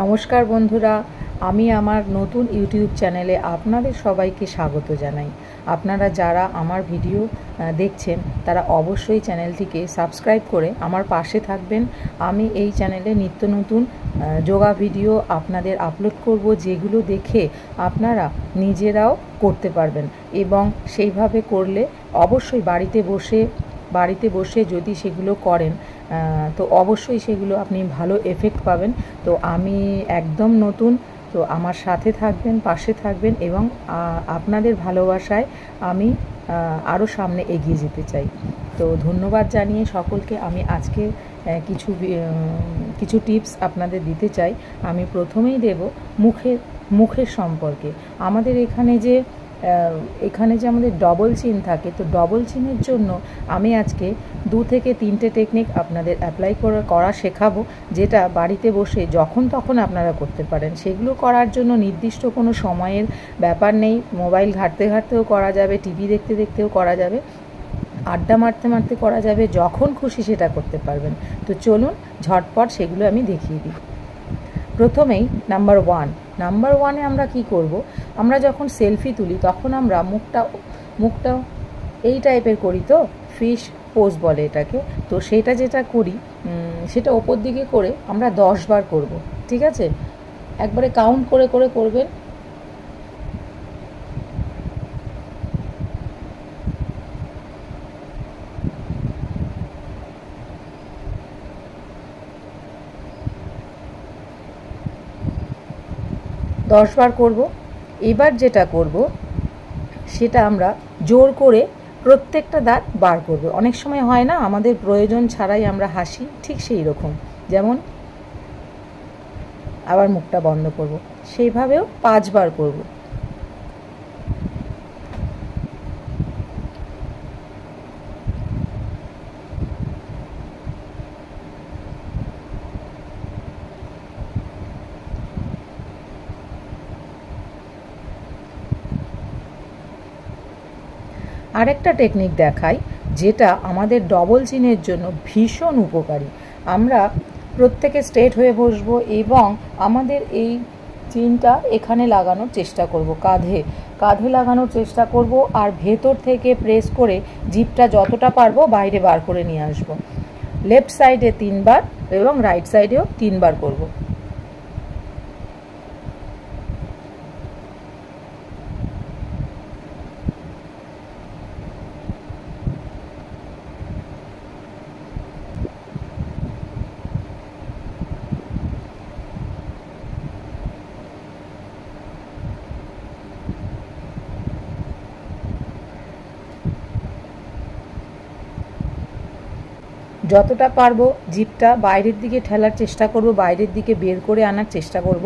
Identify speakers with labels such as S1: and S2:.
S1: নমস্কার বন্ধুরা, আমি আমার নতুন ইউটিউব চ্যানেলে আপনাদের সবাইকে স্বাগত জানাই। আপনারা যারা আমার ভিডিও দেখছেন তারা অবশ্যই চ্যানেলটিকে সাবস্ক্রাইব করে আমার পাশে থাকবেন। আমি এই চ্যানেলে নিত্য নতুন যোগা ভিডিও আপনাদের আপলোড করব, যেগুলো দেখে আপনারা নিজেরাও করতে পারবেন এবং সেইভাবে করলে অবশ্যই বাড়িতে বসে যদি সেগুলো করেন তো অবশ্যই সেগুলো আপনি ভালো এফেক্ট পাবেন। তো আমি একদম নতুন, তো আমার সাথে থাকবেন, পাশে থাকবেন এবং আপনাদের ভালোবাসায় আমি আরও সামনে এগিয়ে যেতে চাই। তো ধন্যবাদ জানিয়ে সকলকে আমি আজকে কিছু টিপস আপনাদের দিতে চাই। আমি প্রথমেই দেব মুখের সম্পর্কে। আমাদের এখানে যে আমাদের ডবল চিন থাকে, তো ডবল চিনের জন্য আমি আজকে 2 থেকে 3টে টেকনিক আপনাদের অ্যাপ্লাই করা শেখাবো, যেটা বাড়িতে বসে যখন তখন আপনারা করতে পারেন। সেগুলো করার জন্য নির্দিষ্ট কোনো সময়ের ব্যাপার নেই। মোবাইল ঘাঁটতে ঘাঁটতেও করা যাবে, টিভি দেখতে দেখতেও করা যাবে, আড্ডা মারতে মারতে করা যাবে, যখন খুশি সেটা করতে পারবেন। তো চলুন ঝটপট সেগুলো আমি দেখিয়ে দিই। প্রথমেই নাম্বার ওয়ানে আমরা কি করব, আমরা যখন সেলফি তুলি তখন আমরা মুখটা এই টাইপের করি, তো ফিশ পোজ বলে এটাকে। তো সেটা যেটা করি সেটা ওপর দিকে করে আমরা 10 বার করব, ঠিক আছে? একবারে কাউন্ট করে করে করবেন। দশ বার করব। এবার যেটা করব সেটা আমরা জোর করে প্রত্যেকটা দাঁত বার করব। অনেক সময় হয় না, আমাদের প্রয়োজন ছাড়াই আমরা হাসি, ঠিক সেই রকম। যেমন আবার মুখটা বন্ধ করব, সেইভাবেও 5 বার করব। আরেকটা টেকনিক দেখাই, যেটা আমাদের ডবল চিনের জন্য ভীষণ উপকারী। আমরা প্রত্যেকে স্ট্রেট হয়ে বসবো এবং আমাদের এই চিনটা এখানে লাগানোর চেষ্টা করব, কাঁধে লাগানোর চেষ্টা করব, আর ভেতর থেকে প্রেস করে জিভটা যতটা পারবো বাইরে বার করে নিয়ে আসব। লেফট সাইডে 3 বার এবং রাইট সাইডেও 3 বার করব। যতটা পারবো জিভটা বাইরের দিকে ঠেলার চেষ্টা করব, বাইরের দিকে বের করে আনার চেষ্টা করব।